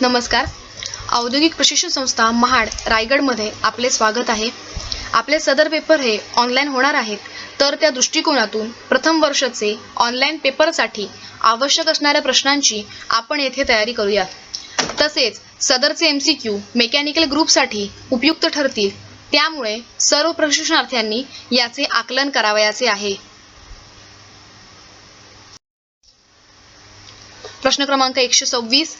नमस्कार. औद्योगिक प्रशिक्षण संस्था महाड रायगडमध्ये आपले स्वागत आहे. आपले सदर पेपर हे ऑनलाईन होणार आहेत, तर त्या दृष्टिकोनातून प्रथम वर्षाचे ऑनलाईन पेपरसाठी आवश्यक असणाऱ्या प्रश्नांची आपण येथे तयारी करूयात. तसेच सदरचे MCQ मेकॅनिकल ग्रुपसाठी उपयुक्त ठरतील, त्यामुळे सर्व प्रशिक्षणार्थ्यांनी याचे आकलन करावयाचे आहे. प्रश्न क्रमांक 126.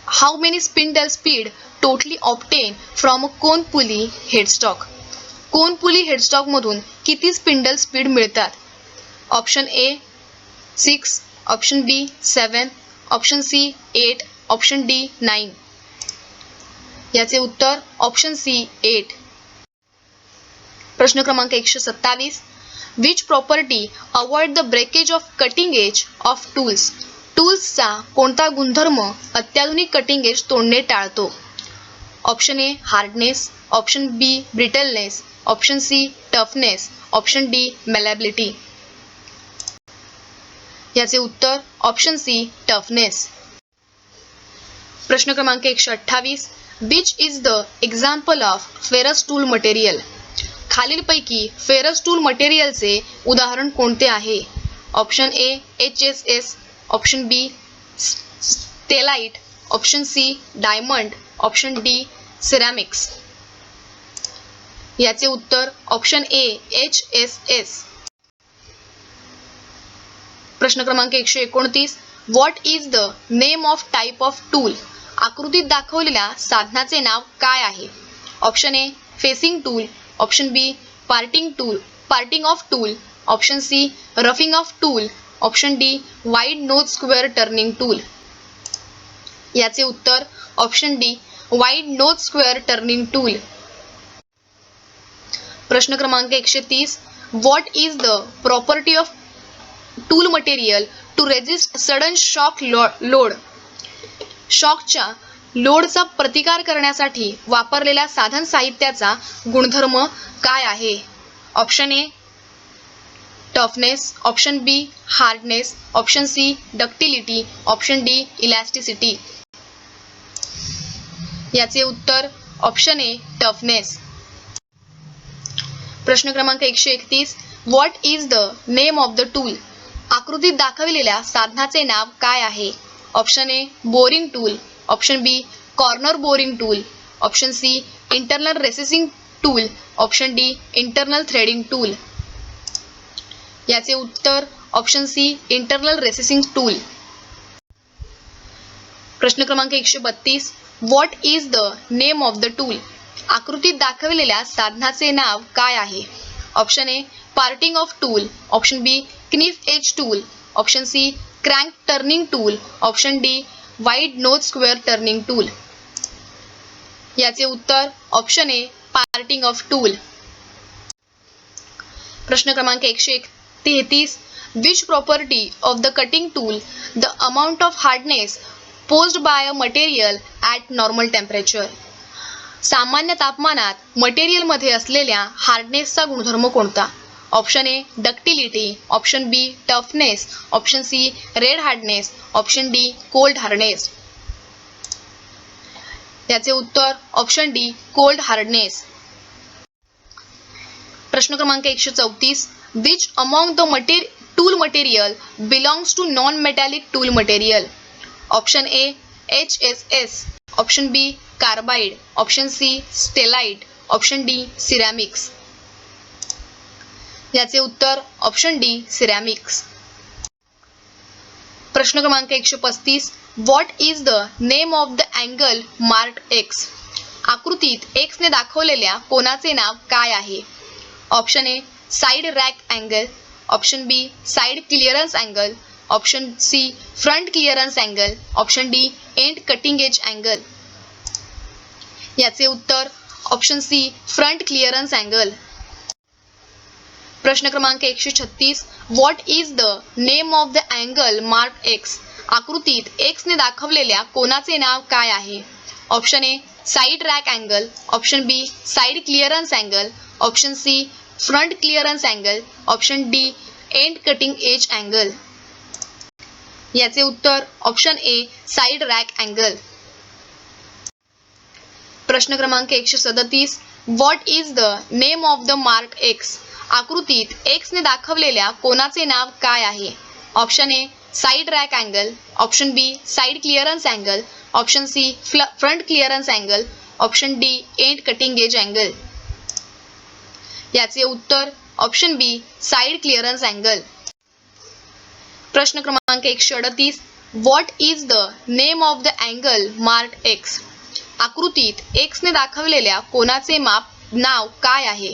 How many spindle speed totally obtained from a cone pulley headstock? Cone pulley headstock मधून किती स्पिंडल स्पीड मिळतात? Option A 6, option B 7, option C 8, option D 9. याचे उत्तर ऑप्शन C 8. प्रश्न क्रमांक 127. Which property avoid the breakage of cutting edge of tools? टूल्सचा कोणता गुणधर्म अत्याधुनिक कटिंग एज तोडणे टाळतो? Option A hardness, option B brittleness, option C toughness, option D malleability. याचे उत्तर ऑप्शन C टफनेस. प्रश्न क्रमांक 128. Which is the example of ferrous tool material? खालीलपैकी फेरस टूल मटेरियलचे उदाहरण कोणते आहे? Option A HSS, option B stellite, option C diamond, option D ceramics. याचे उत्तर ऑप्शन A HSS. प्रश्न क्रमांक 129. What is the name of type of tool? आकृतीत दाखवलेल्या साधनाचे नाव काय आहे? Option A facing tool, option B parting off tool, option C roughing off tool, option D wide nose square turning tool. याचे उत्तर option D wide nose square turning tool. प्रश्न क्रमांक 130. What is the property of tool material to resist sudden shock load? शॉकच्या लोडचा प्रतिकार करण्यासाठी वापरलेल्या साधन साहित्याचा गुणधर्म काय आहे? Option A toughness, option B hardness, option C ductility, option D elasticity. याचे उत्तर ऑप्शन A टफनेस. प्रश्न क्रमांक 131. What is the name of the tool? आकृतीत दाखविलेल्या साधनाचे नाव काय आहे? Option A boring tool, option B corner boring tool, option C internal recessing tool, option D internal threading tool. याचे उत्तर option C internal recessing tool. प्रश्न क्रमांक 132. What is the name of the tool? आकृतीत दाखविलेल्या साधनाचे नाव काय आहे? Option A parting off tool, option B knife edge tool, option C crank turning tool, option D wide nose square turning tool. याचे उत्तर option A parting off tool. प्रश्न क्रमांक 133. Which property of the cutting tool the amount of hardness posed by a material at normal temperature? सामान्य तापमानात मटेरियलमध्ये असलेल्या हार्डनेसचा गुणधर्म कोणता? Option A ductility, option B toughness, option C red hardness, option D cold hardness. याचे उत्तर option D cold hardness. प्रश्न क्रमांक 134. Which among the tool material belongs to non-metallic tool material? Option A HSS, option B carbide, option C stellite, option D ceramics. याचे उत्तर option D ceramics. प्रश्न क्रमांक 135. What is the name of the angle marked X? आकृतीत X ने दाखवलेल्या कोनाचे नाव काय आहे? Option A side rake angle, option B side clearance angle, option C front clearance angle, option D end cutting edge angle. याचे उत्तर option C front clearance angle. प्रश्न क्रमांक 136. What is the name of the angle marked X? आकृतीत X ने दाखवलेल्या कोनाचे नाव काय आहे? Option A side rake angle, option B side clearance angle, option C front clearance angle, option D end cutting edge angle. याचे उत्तर option A side rake angle. प्रश्न क्रमांक 137 what is the name of the mark X? आकृतीत X ने दाखवलेल्या कोनाचे नाव काय आहे? Option A side rake angle, option B side clearance angle, option C front clearance angle, option D end cutting edge angle. याचे उत्तर option B side clearance angle. प्रश्न क्रमांक 138 what is the name of the angle mark X? आकृतीत X ने दाखवलेल्या कोनाचे नाव काय आहे?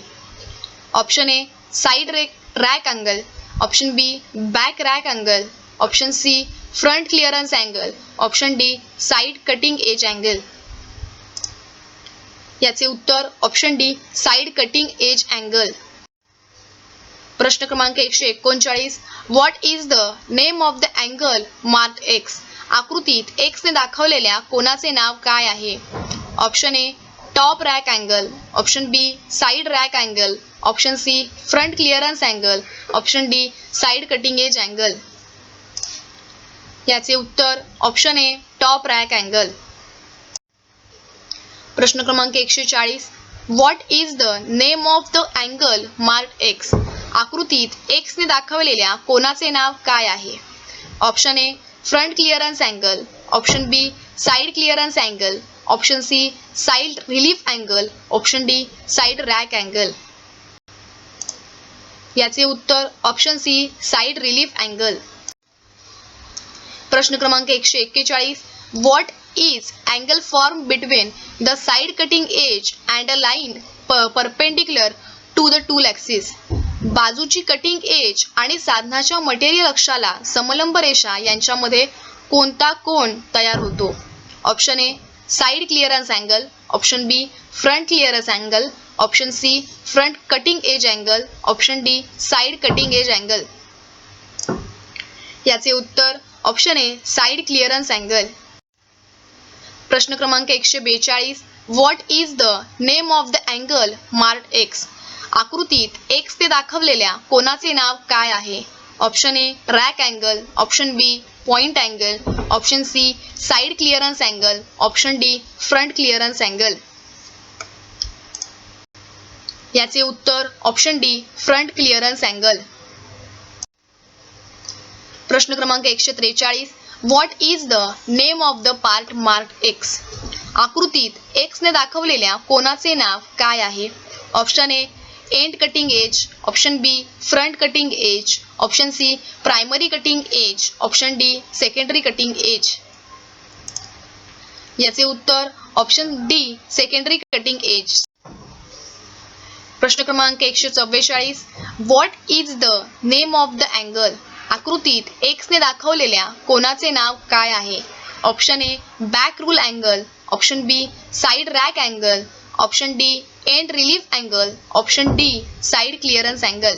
Option A side rake angle, option B back rake angle, option C front clearance angle, option D side cutting edge angle. याचे उत्तर option D side cutting edge angle. प्रश्न क्रमांक 139 what is the name of the angle mark X? आकृतीत X ने दाखवलेल्या कोनाचे नाव काय आहे? Option A top rake angle, option B side rake angle, option C front clearance angle, option D side cutting edge angle. याचे उत्तर option A top rake angle. प्रश्न क्रमांक 140 what is the name of the angle mark X? आकृतीत X ने दाखवलेल्या कोनाचे नाव काय आहे? Option A front clearance angle, option B side clearance angle, option C side relief angle, option D side rake angle. याचे उत्तर option C side relief angle. प्रश्न क्रमांक 141 what is angle form between the side cutting edge and a line perpendicular to the tool axis? बाजूची cutting edge आणि साधनाच्या material अक्षाला समलंब रेषा यांच्यामध्ये कोणता कोन तयार होतो? Option A side clearance angle, option B front clearance angle, option C front cutting edge angle, option D side cutting edge angle. याचे उत्तर option A side clearance angle. प्रश्न क्रमांक 142 what is the name of the angle mark X? आकृतीत X ते दाखवलेल्या कोनाचे नाव काय आहे? Option A rake angle, option B point angle, option C side clearance angle, option D front clearance angle. याचे उत्तर option D front clearance angle. प्रश्न क्रमांक 143 what is the name of the part mark X? आकृतीत X ने दाखवलेल्या कोनाचे नाव काय आहे? Option A end cutting edge, option B front cutting edge, option C primary cutting edge, option D secondary cutting edge. याचे उत्तर option D secondary cutting edge. प्रश्न क्रमांक 144 what is the name of the angle? आकृतीत X ने दाखवलेल्या कोनाचे नाव काय आहे? Option A back rule angle, option B side rake angle, option D end relief angle, option D side clearance angle.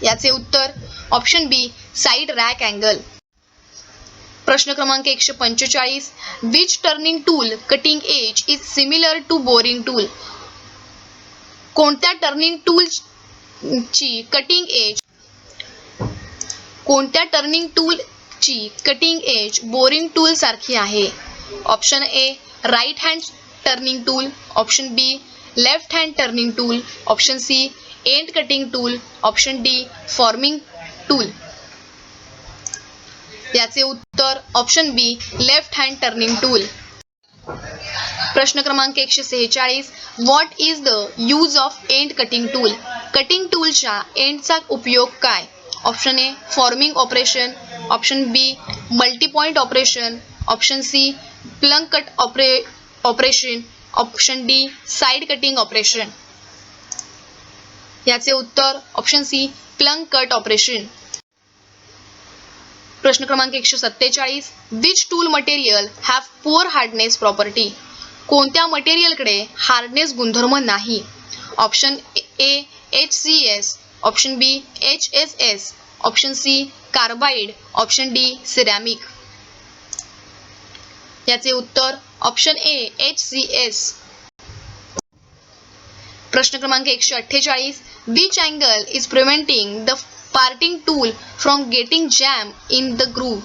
याचे उत्तर option B side rake angle. प्रश्न क्रमांक 145 which turning tool cutting edge is similar to boring tool? कोणत्या turning टूलची cutting edge boring tool सारखी आहे? Option A right hand turning tool, option B left hand turning tool, option C end cutting tool, option D forming tool. याचे उत्तर option B left hand turning tool. प्रश्न क्रमांक 146 what is the use of end cutting tool? Cutting टूलच्या एंडचा उपयोग काय? Option A forming operation, option B multipoint operation, option C plunge cut operation, option D side cutting operation. याचे उत्तर option C plunge cut operation. प्रश्न क्रमांक 147 which tool material have poor hardness property? कोणत्या मटेरियलकडे हार्डनेस गुणधर्म नाही? Option A HCS, option B HSS, option C carbide, option D ceramic. याचे उत्तर ऑप्शन ए HCS. प्रश्न क्रमांक 148 which angle is preventing the parting tool from getting jam in the groove?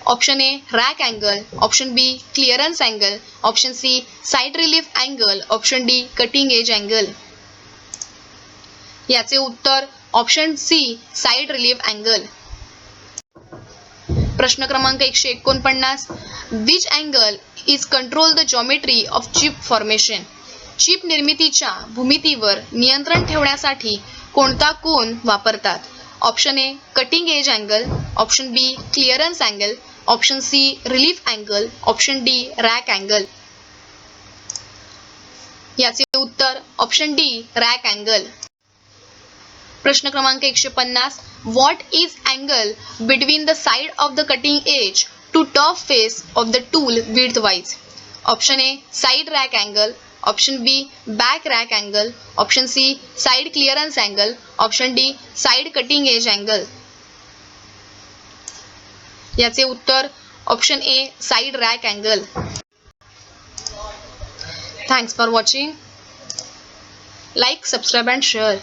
Option A rake angle, option B clearance angle, option C side relief angle, option D cutting edge angle. याचे उत्तर option C side relief angle. प्रश्न क्रमांक 149. Which angle is control the geometry of chip formation. Chip निर्मितीच्या भूमितीवर नियंत्रण ठेवण्यासाठी कोणता कोन वापरतात. Option A cutting edge angle, option B clearance angle, option C relief angle, option D rake angle. याचे उत्तर ऑप्शन डी रॅक अँगल. प्रश्न क्रमांक 150. What is angle between the side of the cutting edge to top face of the tool width wise. Option A side rake angle, option B back rake angle, option C side clearance angle, option D side cutting edge angle. याचे उत्तर option A side rake angle. Thanks for watching. Like, subscribe and share.